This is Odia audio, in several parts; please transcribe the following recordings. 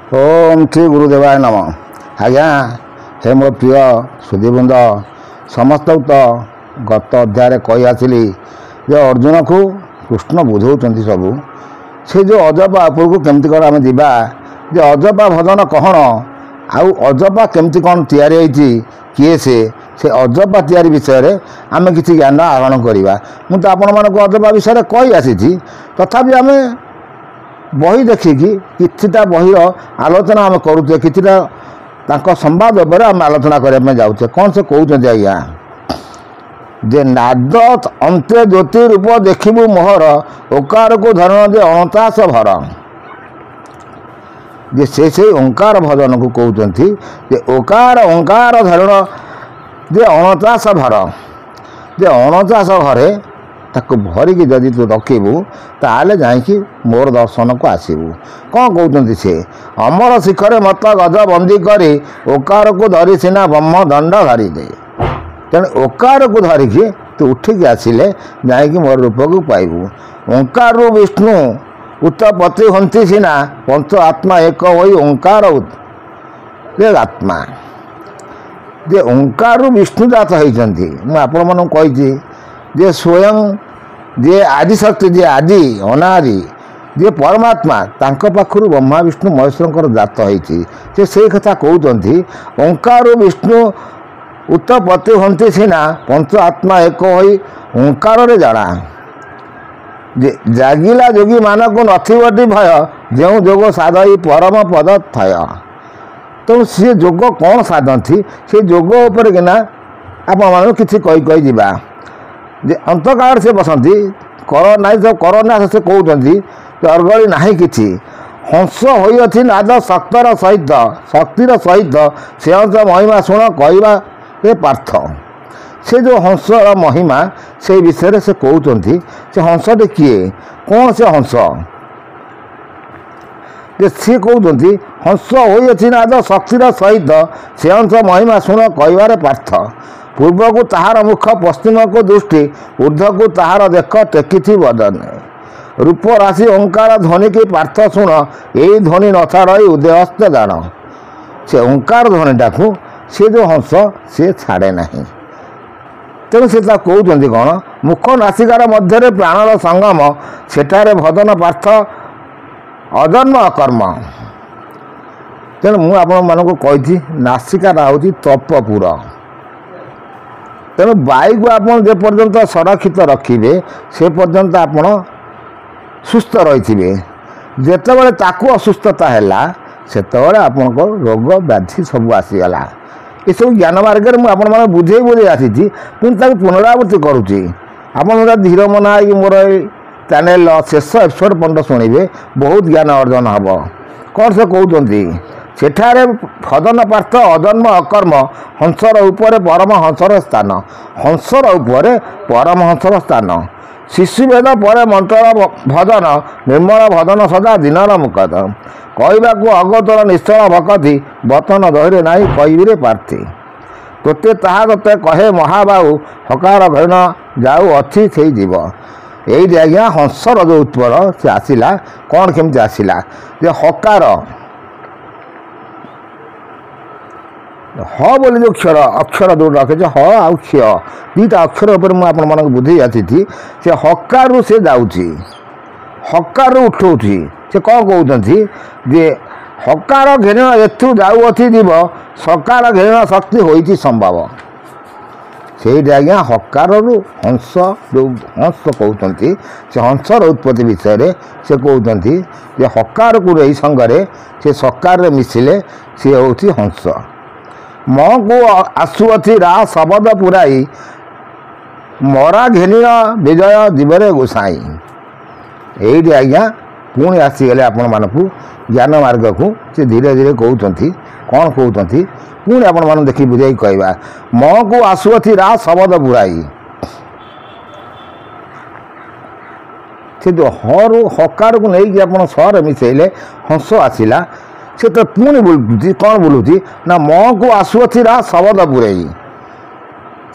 ओम श्री गुरुदेवाय नम। आज्ञा हे मो प्रिय सुधीवृंद समस्त तो गत अध्याय कही आसली जे अर्जुन को कृष्ण बुझाऊँ सबू से जो अजपा उपर को केमती कौन आम जा अजपा भजन कहण आउ अजपा केमती कौन या किए से अजपा तैयारी विषय आम किसी ज्ञान आहरण करवा मुझे आपण मानक अजपा विषय कही आसी तथापि आम बही देखिकी किछिटा बहीर आलोचना आम करुचे किछिटा संवाद उपर आम आलोचना करने जाऊे कौन से कहते आज्ञा जे नाद अंत्य ज्योति रूप देखिबू मोहर ओकार को धरण जे अणतास भर जे से ओंकार भजन को कहते जे ओकार ओंकार धरण जे अणचाश भर जे अणचाश घरे ताको भरिकी जदि तू रखिबू ताले जाइकी मोर दर्शन को आसबू कौन कहते से अमर शिखर मत गज बंदी करी ओकार को धरी सीना ब्रह्म दंड धरी दे तेणु ओकार को धरिकी तू उठिकी आसिले जाइकी मोर रूप को पाइबू ओंकार विष्णु उत्पत्ति हंती सीना पंच आत्मा एक होई ओंकार आत्मा जे ओंकार विष्णु जात होती मुझे आपण मन कही जे स्वयं जे आदिशक्ति जे आदि अनादि जे परमात्मा तांको पाखरु ब्रह्मा विष्णु महेश्वर जात होती से कथा कहते ओंकार विष्णु उत्पत्ति हंती सीना पंच आत्मा एक होई ओंकार जाना जे जागिला जोगी मानक नथिबटी भय जो जोग साधई परम पद थय तो सी जोग कौन साधती से जोग उपर किना आपण किसी कही जा जे अंतकाल से बसती कर ना सब करना से कहते अर्गली ना कि हंस होती नाद शक्तर सहित शक्तिर सहित से हंस महिमा शुण कह पार्थ से जो हंस महिमा से विषय से कहते से हंसटे किए कौन से हंस जे सी कहते हंस होती नाद शक्तिर सहित से हंस महिमा शुण कहबार पार्थ पूर्व को ताहार मुख पश्चिम को दृष्टि ऊर्ध्व को ताहार देख टेकी बदन रूप राशि ओंकार ध्वनि की पार्थ शुण यही ध्वनि नथा रही उदयस्त जान से ओंकार ध्वनिटा को सी जो हंस सी छाड़े ना तेणु से कहते कौन मुख नासिकार मध्य प्राणर संगम सेठारे भजन पार्थ अजन्म अकर्म तेणु मुझे आपको नासिका हूँ तपपुर तेणु वायु को आप पर्यंत संरक्षित रखिए से पर्यंत आपण सुस्थ रही जितेबाला ताकू असुस्थता है से आपण को रोग व्याधि सब आसीगला ये सब ज्ञान मार्ग में मुझे बुझे बुझे आसी पुनरावृत्ति करुच्ची आप धीर मना मोर चैनल शेष एपिसोड पर्यटन शुणे बहुत ज्ञान अर्जन हम कौन से कहते सेठारे भजन पार्थ अजन्म अकर्म हंसर उपर परम हंसर स्थान हंसर उपर परम हंसर स्थान शिशुभेद पर मंत्र भजन निर्मल भजन सदा दिनर मुकद कहवाक अगतर निश्चल भकति बतन दहिरे नाई कहबीरे पार्थी तोते ताहा तोते कहे महाबाहु हकार घृण जाऊ अच्छी से जीव यही आज्ञा हंसर जो उत्पर से आसला कौन केमती आसला जे हकार ह बोली जो क्षर अक्षर जो रखे ह आउ क्ष दीटा अक्षर उपर मुझे बुझे आसी से हकार से जाऊँगी हकार उठाऊँगी से कौन कहते जे हकार घेन एथु जाऊँगी जीव सकार घेन शक्ति होती संभव से आज्ञा हकार हंस जो हंस कहते से हंसर उत्पत्ति विषय से कहते जे हकार को यही संगे से सकार मिसिले सी हूँ हंस म को आसुअथी रा शबद पुराई मरा घेनी विजय जीवरे गोसाई यही आज्ञा पुणी आसीगले आपण मानक ज्ञान मार्ग को से धीरे धीरे कहते कौन कहते पुणी आपण मान देखी बुझाई कहवा म को आसुअथी रा शबद पुराई से जो हरु हकार को लेकिन आप सर मिसेले हंस आसला से तो पुणी बोलूँ कौन बोलूँ ना म को आसुअथी रा शबद पुरई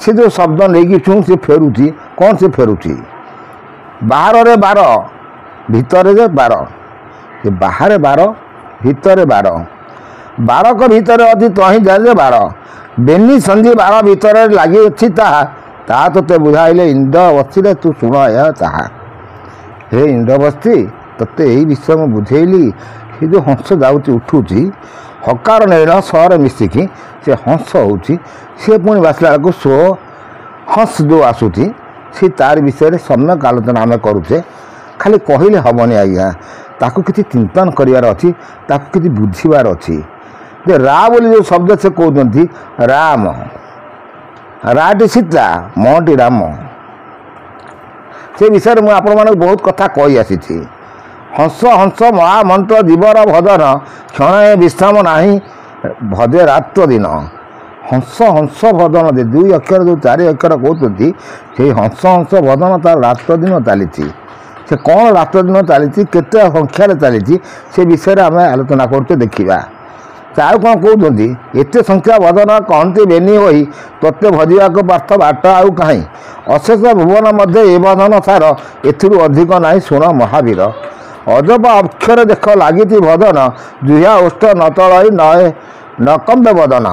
से जो शब्द नहीं छुँ से फेरुची कौन से फेरुची बाहर रे बार भितर रे बार बाहर बार ଭିତରେ ବାର ବାରକ ଭିତରେ ଅଛି ତହିଁ ଜାଲେ ବାର ବେନି ସନ୍ଧି ବାର ଭିତରେ ଲାଗିଅଛି ତାହା ତାହା ତୋତେ ବୁଝାଇଲେ ଇନ୍ଦ୍ର ବସ୍ତିରେ ତୁ ଶୁଣ ଏହା ତାହା। ହେ ଇନ୍ଦ୍ର ବସ୍ତି ତୋତେ ଏଇ ବିଷୟ ମୁଁ ବୁଝେଇଲି। ସେ ଯେଉଁ ହଂସ ଯାଉଛି ଉଠୁଛି ହକାର ନୀଳ ସହରେ ମିଶିକି ସେ ହଂସ ହେଉଛି ସେ ପୁଣି ବାସିଲା ବେଳକୁ ସୋ ହଂସ ଯେଉଁ ଆସୁଛି ସେ ତାରି ବିଷୟରେ ସମ୍ୟକ ଆଲୋଚନା ଆମେ କରୁଛେ। ଖାଲି କହିଲେ ହେବନି ଆଜ୍ଞା, ତାକୁ କିଛି ଚିନ୍ତନ କରିବାର ଅଛି, ତାକୁ କିଛି ବୁଝିବାର ଅଛି। ଯେ ରା ବୋଲି ଯେଉଁ ଶବ୍ଦ ସେ କହୁଛନ୍ତି ରାମ, ରାଟି ସୀତା ମଟି ରାମ, ସେ ବିଷୟରେ ମୁଁ ଆପଣମାନଙ୍କୁ ବହୁତ କଥା କହି ଆସିଛି। ହଂସ ହଂସ ମହାମନ୍ତ୍ର ଜୀବର ଭଜନ କ୍ଷଣେ ବିଶ୍ରାମ ନାହିଁ ଭଜେ ରାତ୍ର ଦିନ। ହଂସ ହଂସ ଭଜନ ଯେ ଦୁଇ ଅକ୍ଷର ଯେଉଁ ଚାରି ଅକ୍ଷର କହୁଛନ୍ତି ସେଇ ହଂସ ହଂସ ଭଜନ ତାର ରାତ୍ର ଦିନ ଚାଲିଛି। ସେ କ'ଣ ରାତ୍ର ଦିନ ଚାଲିଛି, କେତେ ସଂଖ୍ୟାରେ ଚାଲିଛି, ସେ ବିଷୟରେ ଆମେ ଆଲୋଚନା କରୁଛେ ଦେଖିବା। ସେ ଆଉ କ'ଣ କହୁଛନ୍ତି, ଏତେ ସଂଖ୍ୟା ଭଜନ କହନ୍ତି ବେନି ହୋଇ ତୋତେ ଭଜିବାକୁ ପାର୍ଥ ବାଟ ଆଉ କାହିଁ। ଅଶେଷ ଭୁବନ ମଧ୍ୟ ଏ ଭଜନ ସାର ଏଥିରୁ ଅଧିକ ନାହିଁ ଶୁଣ ମହାବୀର। ଅଜବା ଅକ୍ଷରେ ଦେଖ ଲାଗିଛି ଭଜନ ଜୁହା ଓଷ୍ଠ ନ ତଳଇ ନକମ୍ବେ ବଦନ।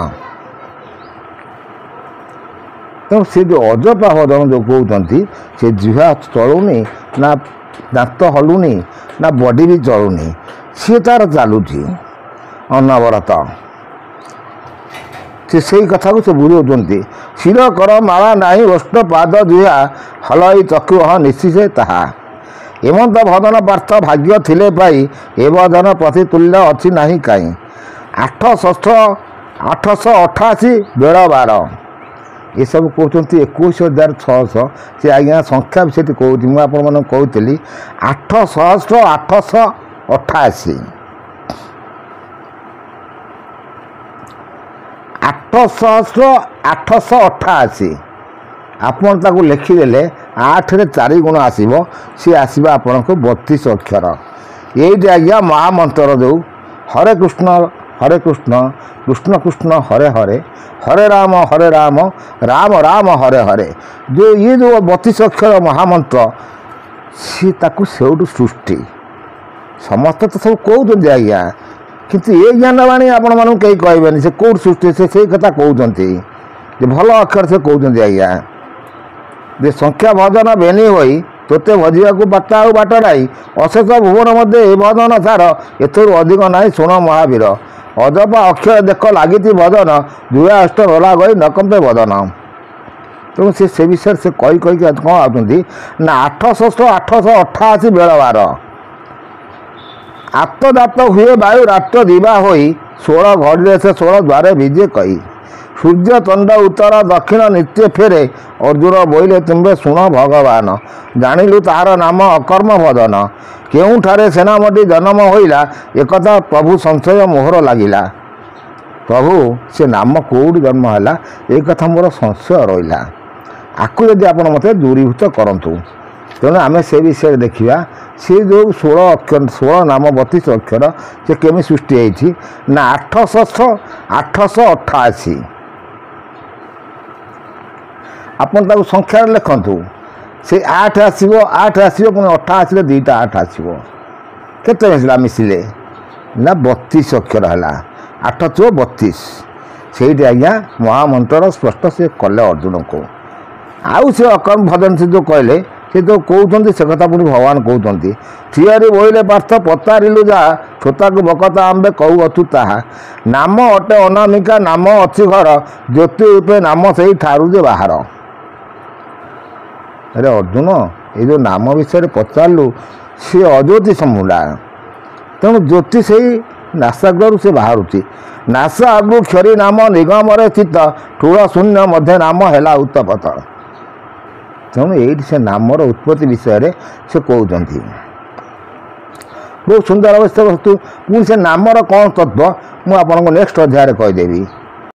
ତେଣୁ ସେ ଯେଉଁ ଅଜପା ଭଜନ ଯେଉଁ କହୁଛନ୍ତି ସେ ଜୁହା ଚଳୁନି ନା ଦାନ୍ତ ହଲୁନି ନା ବଡ଼ି ବି ଚଳୁନି, ସିଏ ତାର ଚାଲୁଛି ଅନବରତ। ସେ ସେଇ କଥାକୁ ସେ ବୁଝାଉଛନ୍ତି। ଶିର କର ମାଳା ନାହିଁ ଓଷ୍ଠ ପାଦ ଜୁହା ହଲଇ ଚକ୍ଷୁ ହ ନିଶିଷେ ତାହା। ଏମନ୍ତ ଭଜନ ପାର୍ଥ ଭାଗ୍ୟ ଥିଲେ ପାଇ ଏ ଭଜନ ପ୍ରତି ତୁଲ୍ୟ ଅଛି ନାହିଁ କାହିଁ। 888 ବେଳ ବାର ଏସବୁ କହୁଛନ୍ତି 21,600। ସେ ଆଜ୍ଞା ସଂଖ୍ୟା ବି ସେଠି କହୁଛି, ମୁଁ ଆପଣମାନଙ୍କୁ କହୁଥିଲି 888 888 ଆପଣ ତାକୁ ଲେଖିଦେଲେ 8ରେ 4 ଗୁଣ ଆସିବ, ସିଏ ଆସିବ ଆପଣଙ୍କୁ 32 ଅକ୍ଷର। ଏଇଠି ଆଜ୍ଞା ମହାମନ୍ତ୍ର ଯେଉଁ ହରେ କୃଷ୍ଣ କୃଷ୍ଣ କୃଷ୍ଣ ହରେ ହରେ ହରେ ରାମ ରାମ ରାମ ହରେ ହରେ ଯେଉଁ ଇଏ ଯେଉଁ 32 ଅକ୍ଷର ମହାମନ୍ତ୍ର ସିଏ ତାକୁ ସେଇଠୁ ସୃଷ୍ଟି। ସମସ୍ତେ ତ ସବୁ କହୁଛନ୍ତି ଆଜ୍ଞା, କିନ୍ତୁ ଏ ଜ୍ଞାନବାଣୀ ଆପଣମାନଙ୍କୁ କେହି କହିବେନି ସେ କେଉଁଠି ସୃଷ୍ଟି, ସେ ସେଇ କଥା କହୁଛନ୍ତି ଯେ ଭଲ ଅକ୍ଷର ସେ କହୁଛନ୍ତି ଆଜ୍ଞା। ଯେ ସଂଖ୍ୟା ଭଜନ ବେନି ହୋଇ ତୋତେ ଭଜିବାକୁ ବାଟ ଆଉ ବାଟ ନାହିଁ। ଅଶେଷ ଭୁବନ ମଧ୍ୟ ଏ ଭଜନ ସାର ଏଥିରୁ ଅଧିକ ନାହିଁ ଶୁଣ ମହାବୀର। ଅଜପା ଅକ୍ଷର ଦେଖ ଲାଗିଛି ଭଜନ ଜୁହା ଅଷ୍ଟ ରୋଲା ଗଇ ନକମ୍ପେ ବଦନ। ତେଣୁ ସେ ବିଷୟରେ ସେ କହିକି କ'ଣ ଆସୁଛନ୍ତି ନା 888 ବେଳ ବାର ଆତ୍ମଦାତ ହୁଏ ବାୟୁ ରାତ୍ର ଦିବା ହୋଇ 16 ଘଡ଼ିରେ ସେ 16 ଦ୍ୱାରେ ଭିଜେ କହି। ସୂର୍ଯ୍ୟ ଚଣ୍ଡ ଉତ୍ତର ଦକ୍ଷିଣ ନିତ୍ୟ ଫେରେ ଅର୍ଜୁନ ବୋଇଲେ ତୁମ୍ଭେ ଶୁଣ ଭଗବାନ। ଜାଣିଲୁ ତାହାର ନାମ ଅକର୍ମ ଭଜନ କେଉଁଠାରେ ସେନାମଟି ଜନ୍ମ ହୋଇଲା ଏକଥା ପ୍ରଭୁ ସଂଶୟ ମୋହର ଲାଗିଲା। ପ୍ରଭୁ ସେ ନାମ କେଉଁଠି ଜନ୍ମ ହେଲା ଏ କଥା ମୋର ସଂଶୟ ରହିଲା, ଆକୁ ଯଦି ଆପଣ ମୋତେ ଦୂରୀଭୂତ କରନ୍ତୁ। ତେଣୁ ଆମେ ସେ ବିଷୟରେ ଦେଖିବା। ସେ ଯେଉଁ 16 ନାମ 32 ଅକ୍ଷର ସେ କେମିତି ସୃଷ୍ଟି ହେଇଛି ନା 888 ଆପଣ ତାକୁ ସଂଖ୍ୟାରେ ଲେଖନ୍ତୁ। ସେ 8 ଆସିବ ପୁଣି 88ରେ 2ଟା 8 ଆସିବ। କେତେ ମିଶିଲେ ନା 32 ଅକ୍ଷର ହେଲା। 8 + 32 ସେଇଠି ଆଜ୍ଞା ମହାମନ୍ତ୍ରର ସ୍ପଷ୍ଟ ସେ କଲେ ଅର୍ଜୁନକୁ। ଆଉ ସେ ଅକର୍ମ ଭଜନ ସେ ଯେଉଁ କହିଲେ ସେ ଯେଉଁ କହୁଛନ୍ତି ସେ କଥା ପୁଣି ଭଗବାନ କହୁଛନ୍ତି। ଥିଆରି ବୋଇଲେ ପାର୍ଥ ପଚାରିଲୁ ଯାହା ଛୋତାକୁ ବକତା ଆମ୍ବେ କହୁଅଛୁ ତାହା। ନାମ ଅଟେ ଅନାମିକା ନାମ ଅଛି ଘର ଜ୍ୟୋତି ରୂପେ ନାମ ସେଇ ଠାରୁ ଯେ ବାହାର। ଆରେ ଅର୍ଜୁନ ଏ ଯେଉଁ ନାମ ବିଷୟରେ ପଚାରିଲୁ ସେ ଅଜ୍ୟୋତି ସମୁଡ଼ା, ତେଣୁ ଜ୍ୟୋତି ସେଇ ନାସାଗ୍ରରୁ ସେ ବାହାରୁଛି। ନାସା ଆଗୁ କ୍ଷରୀ ନାମ ନିଗମରେ ସ୍ଥିତ ଠୁଳ ଶୂନ୍ୟ ମଧ୍ୟ ନାମ ହେଲା ଉତ୍ତପଥ। ତେଣୁ ଏଇଠି ସେ ନାମର ଉତ୍ପତ୍ତି ବିଷୟରେ ସେ କହୁଛନ୍ତି। ବହୁତ ସୁନ୍ଦର ଅବସ୍ଥା ବସ୍ତୁ। ପୁଣି ସେ ନାମର କ'ଣ ତତ୍ତ୍ୱ ମୁଁ ଆପଣଙ୍କୁ ନେକ୍ସଟ ଅଧ୍ୟାୟରେ କହିଦେବି।